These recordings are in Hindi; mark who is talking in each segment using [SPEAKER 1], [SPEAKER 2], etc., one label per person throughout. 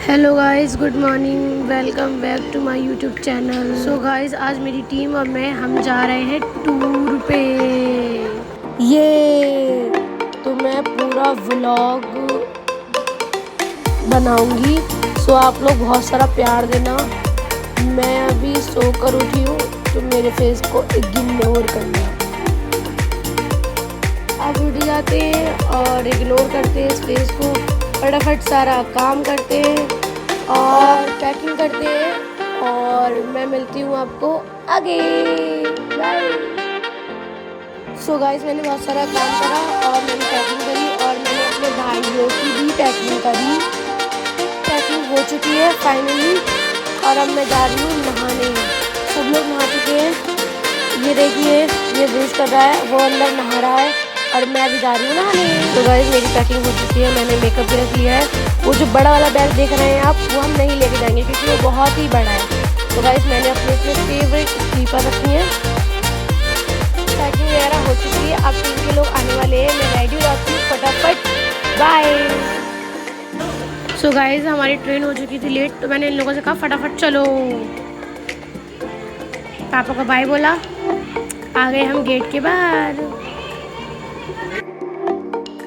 [SPEAKER 1] Hello guys, good morning, welcome back to my YouTube channel. So guys, आज मेरी टीम और मैं हम जा रहे हैं टूर पे। ये तो मैं पूरा व्लॉग बनाऊंगी, सो आप लोग बहुत सारा प्यार देना। मैं अभी सोकर उठी हूँ तो मेरे फेस को इग्नोर करना। आप उठ जाते हैं और इग्नोर करते हैं इस फेस को, फटाफट सारा काम करते हैं और पैकिंग करते हैं और मैं मिलती हूँ आपको आगे। बाय। सो गाइस, मैंने बहुत सारा काम करा और मैंने पैकिंग करी और मैंने अपने भाइयों की भी पैकिंग करी। पैकिंग हो चुकी है फाइनली और अब मैं जा रही हूँ नहाने। सब लोग नहा चुके हैं। ये देखिए, ये ब्रश कर रहा है, वो अंदर नहा रहा है और मैं अभी जा रही हूँ नहाने। तो गाइस, मेरी पैकिंग हो चुकी है, मैंने मेकअप भी रख लिया है। वो जो बड़ा वाला बैग देख रहे हैं आप, वो हम नहीं लेके जाएंगे क्योंकि वो बहुत ही बड़ा है। तो गाइस, मैंने अपने फेवरेट स्लीपर रखी है। पैकिंग वगैरह हो चुकी है। अब 3 के लोग आने वाले हैं, मैं रेडी हो जाती हूँ फटाफट। बाय। सो गाइस, हमारी ट्रेन हो चुकी थी लेट, तो मैंने इन लोगों से कहा फटाफट चलो। पापा को बाय बोला, आ गए हम गेट के बाहर।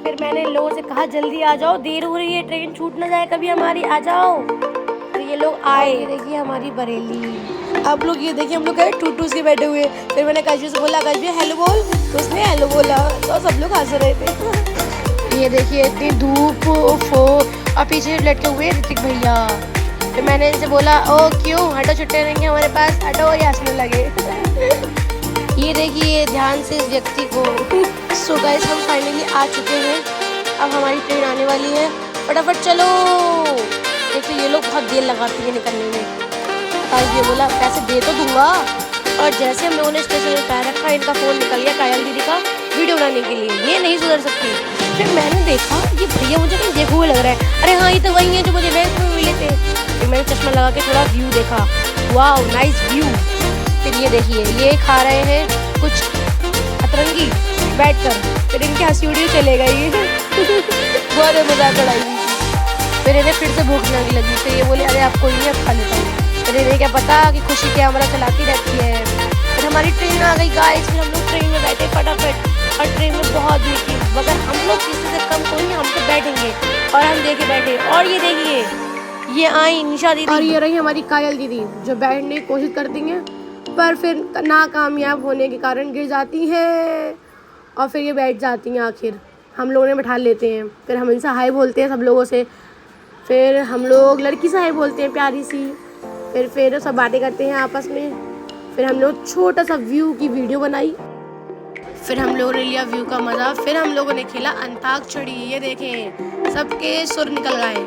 [SPEAKER 1] फिर मैंने इन लोगों से कहा जल्दी आ जाओ, देर हो रही है, ट्रेन छूट ना जाए कभी हमारी, आ जाओ। तो ये लोग आए। देखिए हमारी बरेली। आप लोग ये देखिए, हम लोग टूटूस के बैठे हुए। फिर मैंने काजू से बोला, काजू हेलो बोल, तो उसने हेलो बोला, तो सब लोग हंस रहे थे। ये देखिए इतनी धूप फो और पीछे लटके हुए ऋतिक भैया। फिर मैंने इनसे बोला, ओ क्यों, हटो, छुट्टे नहीं है हमारे पास, हटो, ये हंसने लगे। ये देखिए ध्यान से इस व्यक्ति को। सो गाइस, हम फाइनली आ चुके हैं। अब हमारी ट्रेन आने वाली है, फटाफट चलो। देखो ये लोग बहुत देर लगाते हैं निकलने में। आज ये बोला पैसे दे तो दूंगा, और जैसे हम लोगों ने स्टेशन में पैर रखा, इनका फ़ोन निकल गया कायल दीदी का वीडियो बनाने के लिए। ये नहीं सुधर सकती। फिर मैंने देखा ये भैया मुझे कहीं देखे हुए लग रहा है। अरे हाँ, ये तो वही है जो मुझे बैंक में मिले थे। फिर मैंने चश्मा लगा के थोड़ा व्यू देखा, वाह नाइस व्यू। फिर ये देखिए, ये खा रहे हैं कुछ अतरंगी बैठकर। फिर इनकी हंसी वीडियो चले गई। बहुत मजाक उड़ाई। फिर इन्हें फिर से भूख लगी, तो ये बोले अरे आपको नहीं, अब खा लेता हूँ। फिर इन्हें क्या पता कि खुशी क्या हमारा चलाती रहती है। फिर हमारी ट्रेन आ गई गाइस। फिर हम लोग ट्रेन में बैठे फटाफट, और ट्रेन में बहुत भीड़ थी, मगर हम लोग किसी से कम कोई नहीं, हम तो बैठेंगे। और हम देखे बैठे, और ये देखिए ये आई निशा दीदी, और ये रही हमारी कायल दीदी, जो बैठने की कोशिश करती हैं पर फिर नाकामयाब होने के कारण गिर जाती हैं और फिर ये बैठ जाती हैं। आखिर हम लोगों ने बैठा लेते हैं। फिर हम इनसे हाय बोलते हैं सब लोगों से। फिर हम लोग लड़की से हाय बोलते हैं प्यारी सी। फिर सब बातें करते हैं आपस में। फिर हम लोग छोटा सा व्यू की वीडियो बनाई। फिर हम लोगों ने लिया व्यू का मज़ा। फिर हम लोगों ने खेला अंताक्षरी। ये देखें, सबके सुर निकल गए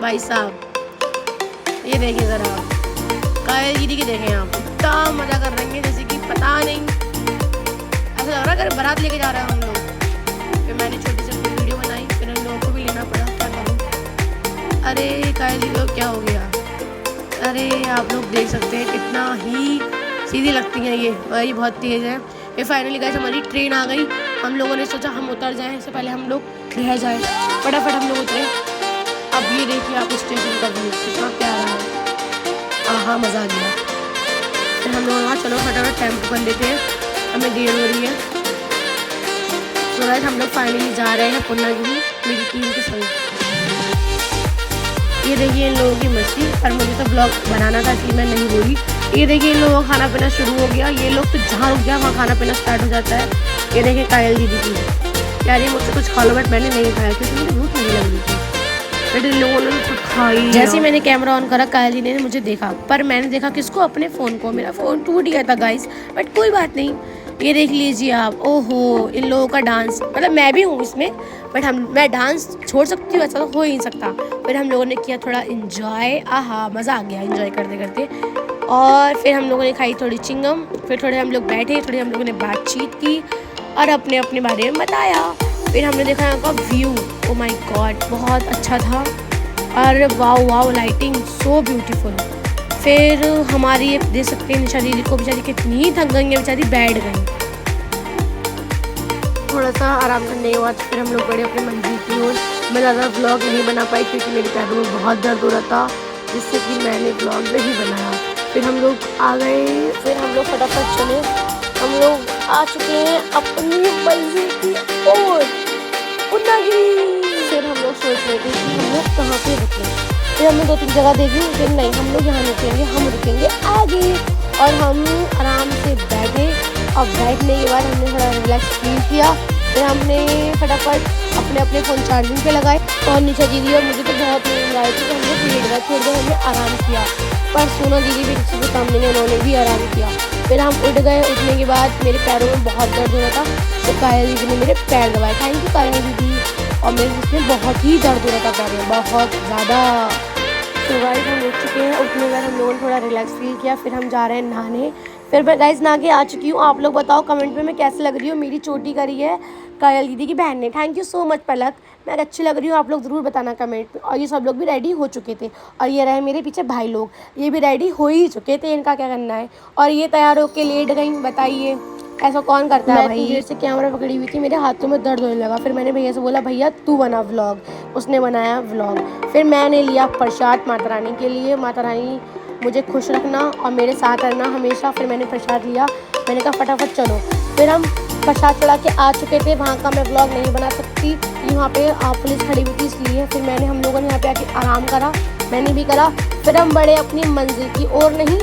[SPEAKER 1] भाई साहब। ये देखिए ज़रा, कायल दीदी की देखें आप, इतना मज़ा कर रही हैं जैसे कि पता नहीं, ऐसा लग रहा है अगर बारात लेके जा रहे हैं हम लोग। फिर मैंने छोटी सी वीडियो बनाई। फिर उन लोगों को भी लेना पड़ा, क्या करूँ। अरे कायल दीदी को क्या हो गया। अरे आप लोग देख सकते हैं कितना ही सीधी लगती हैं ये, वही बहुत तेज़ है। फिर फाइनली गाइस हमारी ट्रेन आ गई। हम लोगों ने सोचा हम उतर जाएं, इससे पहले हम लोग रह जाए। फटाफट हम लोग उतरे। अब ये देखिए आप स्टेशन का व्यू कितना प्यारा है। हाँ, मज़ा आ गया। फिर हम लोग वहाँ चलो फटाफट टेम्पो कर लेते हैं, हमें देर हो रही है। तो गाइस हम लोग फाइनली जा रहे हैं पूर्णागिरी मेरी टीम के संग। ये देखिए इन लोगों की मस्ती, पर मुझे तो ब्लॉग बनाना था इसलिए मैं नहीं बोली। ये देखिए इन लोगों का खाना पीना शुरू हो गया। ये लोग तो जहाँ रुक गया वहाँ खाना पीना स्टार्ट हो जाता है। ये देखिए कायल दीदी की यार, ये मुझसे कुछ खा लो, बट मैंने नहीं खाया क्योंकि मुझे भूख नहीं लग रही थी। बट इन लोगों ने तो खाई। जैसे ही मैंने कैमरा ऑन करा, कायल दीदी ने मुझे देखा, पर मैंने देखा किसको, अपने फ़ोन को। मेरा फ़ोन टूट गया था गाइस, बट कोई बात नहीं। ये देख लीजिए आप, ओहो इन लोगों का डांस, मतलब मैं भी हूँ इसमें, बट मैं डांस छोड़ सकती हूँ, ऐसा तो हो ही नहीं सकता। फिर हम लोगों ने किया थोड़ा इंजॉय। आहा, मज़ा आ गया इंजॉय करते करते। और फिर हम लोगों ने खाई थोड़ी चिंगम। फिर थोड़े हम लोग बैठे, थोड़ी हम लोगों ने बातचीत की और अपने अपने बारे में बताया। फिर हमने देखा यहाँ का व्यू, ओ माय गॉड बहुत अच्छा था। और वाओ लाइटिंग सो ब्यूटीफुल। फिर हमारी ये देख सकते हैं निशा दीदी को, बेचारी कितनी थक गई है, बेचारी बैठ गई। थोड़ा सा आराम करने के बाद फिर हम लोग बड़े अपने मंजिल की ओर। मैं ज़्यादा व्लॉग नहीं बना पाई क्योंकि मेरे पैरों में बहुत दर्द हो रहा था, जिससे कि मैंने व्लॉग नहीं बनाया। फिर हम लोग आ गए, फिर हम लोग फटाफट चले, हम लोग आ चुके हैं अपनी मंजिल की ओर, पूर्णागिरी। फिर हम लोग सोच रहे थे कि हम लोग कहाँ पे रुकें। फिर हमने 2-3 जगह देखी, फिर नहीं हम लोग यहाँ रुकेंगे, हम रुकेंगे आगे। और हम आराम से बैठे और बैठने के बाद हमने थोड़ा रिलैक्स फील किया। फिर हमने फटाफट अपने अपने फ़ोन चार्जिंग पे लगाए और निशा दीदी और मुझे तो बहुत नींद आई थी, तो हमने लेट गए, थोड़ी देर हमने आराम किया। पर सोना दीदी भी किसी के सामने में, उन्होंने भी आराम किया। फिर हम उठ गए, उठने के बाद मेरे पैरों में बहुत दर्द हो रहा था, तो काया दीदी ने मेरे पैर दबाए। थैंक यू काया दीदी। और मेरे इसमें बहुत ही दर्द हो रहा था पैर में, बहुत ज़्यादा। तो गाइस हम उठ चुके हैं, उठने के बाद हम लोगों ने थोड़ा रिलैक्स फील किया। फिर हम जा रहे हैं नहाने। फिर मैं गाइस नहा के आ चुकी हूँ। आप लोग बताओ कमेंट में मैं कैसे लग रही हूँ। मेरी चोटी करी है कायल दीदी की बहन ने। थैंक यू सो मच पलक, मैं अच्छी लग रही हूँ, आप लोग ज़रूर बताना कमेंट में। और ये सब लोग भी रेडी हो चुके थे, और ये रहे मेरे पीछे भाई लोग, ये भी रेडी हो ही चुके थे, इनका क्या करना है। और ये तैयार होके लेट गई, बताइए ऐसा कौन करता है भाई। देर से कैमरा पकड़ी हुई थी, मेरे हाथों में दर्द होने लगा। फिर मैंने भैया से बोला भैया तू बना व्लॉग, उसने बनाया व्लॉग। फिर मैंने लिया प्रसाद माता रानी के लिए, माता रानी मुझे खुश रखना और मेरे साथ रहना हमेशा। फिर मैंने प्रसाद लिया, मैंने कहा फटाफट चलो। फिर हम प्रसाद चढ़ा के आ चुके थे, वहाँ का मैं व्लॉग नहीं बना सकती, यहाँ पे पुलिस खड़ी हुई थी इसलिए। फिर मैंने हम लोगों ने यहाँ पे आके आराम करा, मैंने भी करा। फिर हम बढ़े अपनी मंजिल की ओर, नहीं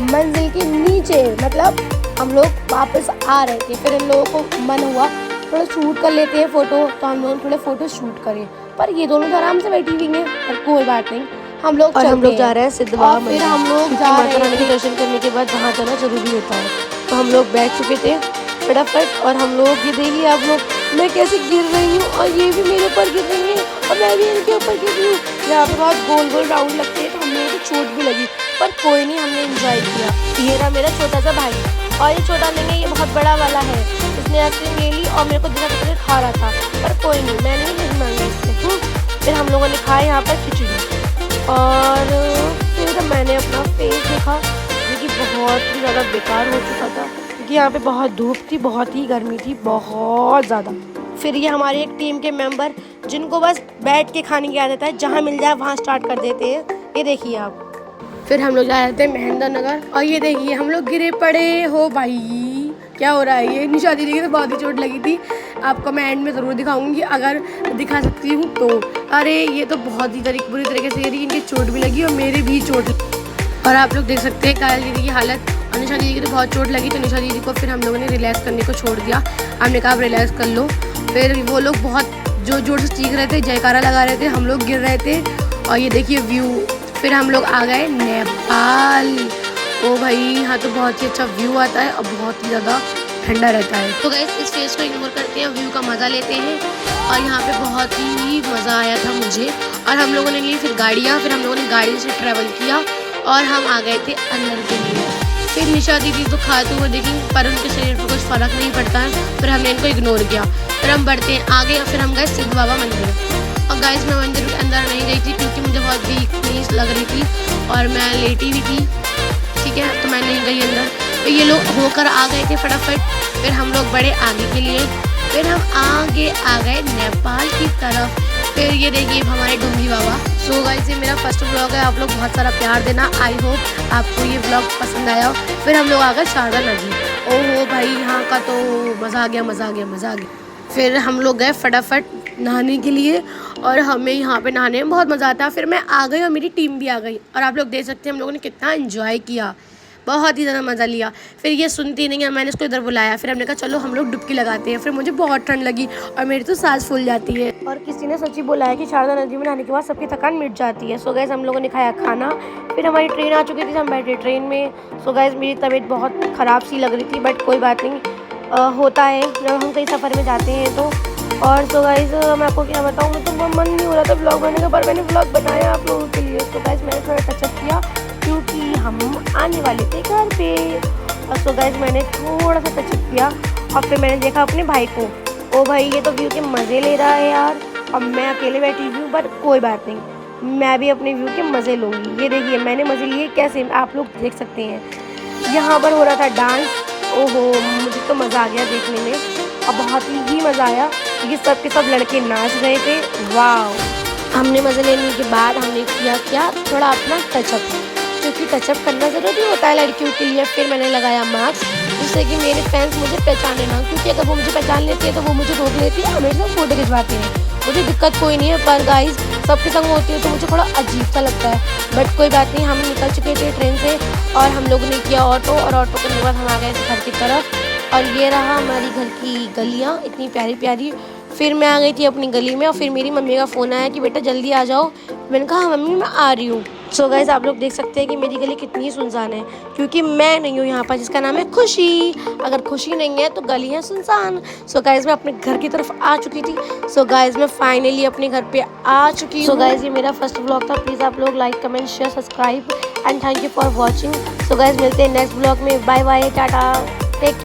[SPEAKER 1] मंजिल के नीचे, मतलब हम लोग वापस आ रहे थे। फिर इन लोगों को मन हुआ थोड़ा शूट कर लेते हैं फ़ोटो, तो हम लोग थोड़े फ़ोटो शूट करें। पर ये दोनों तो आराम से बैठी हुई हैं, पर कोई बात नहीं, हम लोग जा रहे हैं सिद्ध बाबा। फिर हम लोग माता रानी के दर्शन करने के बाद वहाँ जाना जरूरी होता है। तो हम लोग बैठ चुके थे फटाफट, और हम लोग ये देखिए आप लोग, मैं कैसे गिर रही हूँ और ये भी मेरे ऊपर गिर रही है और मैं भी इनके ऊपर गिर रही हूँ। यहाँ पे बहुत गोल गोल राउंड लगते हैं, तो हम लोगों को चोट भी लगी, पर कोई नहीं, हमने एंजॉय किया। ये रहा मेरा छोटा सा भाई, और ये छोटा नहीं है, ये बहुत बड़ा वाला है। इसने आइसक्रीम ले ली और मेरे को दिखा कर खा रहा था, पर कोई नहीं, मैंने नहीं मांगा इससे। फिर हम लोगों ने खाया यहाँ पर खिचड़ी, और फिर मैंने अपना फेस देखा जो कि बहुत ही ज़्यादा बेकार हो चुका था, क्योंकि यहाँ पे बहुत धूप थी, बहुत ही गर्मी थी, बहुत ज़्यादा। फिर ये हमारे एक टीम के मेंबर, जिनको बस बैठ के खाने की आदत है, जहाँ मिल जाए वहाँ स्टार्ट कर देते हैं, ये देखिए आप। फिर हम लोग जा रहे थे महेंद्र नगर, और ये देखिए हम लोग गिरे पड़े हो भाई, क्या हो रहा है ये। निशा दीदी की तो बहुत ही चोट लगी थी, आपको मैं एंड में ज़रूर दिखाऊंगी अगर दिखा सकती हूँ तो। अरे ये तो बहुत ही बुरी तरीके से गिरी, इनकी चोट भी लगी और मेरी भी चोट लगी। और आप लोग देख सकते हैं कायल दीदी की हालत, और निशा दीदी की तो बहुत चोट लगी, तो निशा दीदी को फिर हम लोगों ने रिलैक्स करने को छोड़ दिया। हमने कहा आप रिलैक्स कर लो। फिर वो लोग बहुत जोर जोर से चीख रहे थे, जयकारा लगा रहे थे, हम लोग गिर रहे थे। और ये देखिए व्यू। फिर हम लोग आ गए नेपाल। ओ भाई यहाँ तो बहुत ही अच्छा व्यू आता है और बहुत ही ज़्यादा ठंडा रहता है। तो गाइस इस फेस को इग्नोर करते हैं, व्यू का मज़ा लेते हैं। और यहाँ पे बहुत ही मज़ा आया था मुझे। और हम लोगों ने ली फिर गाड़ियाँ, फिर हम लोगों ने गाड़ी से ट्रैवल किया और हम आ गए थे अंदर के लिए। फिर निशा दीदी तो खाते हुए देखी, पर उनके शरीर पर कुछ फ़र्क नहीं पड़ता है, फिर हमने इनको इग्नोर किया। फिर हम बढ़ते हैं आगे, और फिर हम गए सिद्ध बाबा मंदिर। और गाइस मैं मंदिर के अंदर नहीं गई थी क्योंकि मुझे बहुत वीकनेस लग रही थी और मैं लेटी भी थी, ठीक है, तो मैं नहीं गई अंदर। तो ये लोग होकर आ गए थे फटाफट। फिर हम लोग बढ़े आगे के लिए, फिर हम आगे आ गए नेपाल की तरफ। फिर ये देखिए हमारे डुंगी बाबा। सो गाइस ये मेरा फर्स्ट व्लॉग है, आप लोग बहुत सारा प्यार देना। आई होप आपको ये व्लॉग पसंद आया हो। फिर हम लोग आ गए शारदा नदी। ओहो भाई यहाँ का तो मज़ा आ गया, मज़ा आ गया, मज़ा आ गया। फिर हम लोग गए फटाफट नहाने के लिए, और हमें यहाँ पे नहाने में बहुत मज़ा आता है। फिर मैं आ गई और मेरी टीम भी आ गई, और आप लोग देख सकते हैं हम लोगों ने कितना एंजॉय किया, बहुत ही ज़्यादा मज़ा लिया। फिर ये सुनती नहीं है, मैंने इसको इधर बुलाया। फिर हमने कहा चलो हम लोग डुबकी लगाते हैं। फिर मुझे बहुत ठंड लगी और मेरी तो सांस फूल जाती है। और किसी ने सच्ची बोला है कि शारदा नदी में नहाने के बाद सबकी थकान मिट जाती है। सो गाइस हम लोगों ने खाया खाना, फिर हमारी ट्रेन आ चुकी थी, हम बैठे ट्रेन में। सो गाइस मेरी तबीयत बहुत ख़राब सी लग रही थी, बट कोई बात नहीं, होता है जब हम कहीं सफ़र में जाते हैं तो। और सो गाइस मैं आपको क्या बताऊँ, मैं तो मन नहीं हो रहा था ब्लॉग बनाने का, पर मैंने ब्लॉग बनाया आप लोगों के लिए। तो गाइस मैंने थोड़ा टचअप किया क्योंकि हम आने वाले थे घर पे। और सो गाइस मैंने थोड़ा सा टचअप किया, और फिर मैंने देखा अपने भाई को। ओ भाई ये तो व्यू के मज़े ले रहा है यार, अब मैं अकेले बैठी हुई हूँ, बट कोई बात नहीं, मैं भी अपने व्यू के मज़े लूँगी। ये देखिए मैंने मज़े लिए कैसे, आप लोग देख सकते हैं। यहाँ पर हो रहा था डांस, ओहो मुझे तो मज़ा आ गया देखने में, और बहुत ही मज़ा आया। क्योंकि सबके सब लड़के नाच रहे थे। वाह, हमने मज़े लेने के बाद हमने किया थोड़ा अपना टचअप, क्योंकि टचअप करना ज़रूरी होता है लड़कियों के लिए। फिर मैंने लगाया मास्क, जिससे कि मेरे फैंस मुझे पहचाने ना, क्योंकि अगर वो मुझे पहचान लेती है तो वो मुझे रोक लेती है, हमेशा फ़ोटो खिंचवाते हैं। मुझे दिक्कत कोई नहीं है, पर गाइस सबके संग होती है तो मुझे थोड़ा अजीब सा लगता है। बट कोई बात नहीं, हम निकल चुके थे ट्रेन से और हम लोगों ने किया ऑटो, और ऑटो करने के बाद हम आ गए थे घर की तरफ। और ये रहा हमारी घर की गलियाँ, इतनी प्यारी प्यारी। फिर मैं आ गई थी अपनी गली में, और फिर मेरी मम्मी का फ़ोन आया कि बेटा जल्दी आ जाओ। मैंने कहा हाँ मम्मी मैं आ रही हूँ। सो गाइस आप लोग देख सकते हैं कि मेरी गली कितनी सुनसान है, क्योंकि मैं नहीं हूँ यहाँ पर, जिसका नाम है खुशी। अगर खुशी नहीं है तो गली है सुनसान। सो गाइस मैं अपने घर की तरफ आ चुकी थी। सो गाइस मैं फाइनली अपने घर पे आ चुकी हूँ। सो गाइस ये मेरा फर्स्ट व्लॉग था। प्लीज़ आप लोग like comment share subscribe and thank you for watching. So guys मिलते हैं नेक्स्ट व्लॉग में। Bye bye, tata, take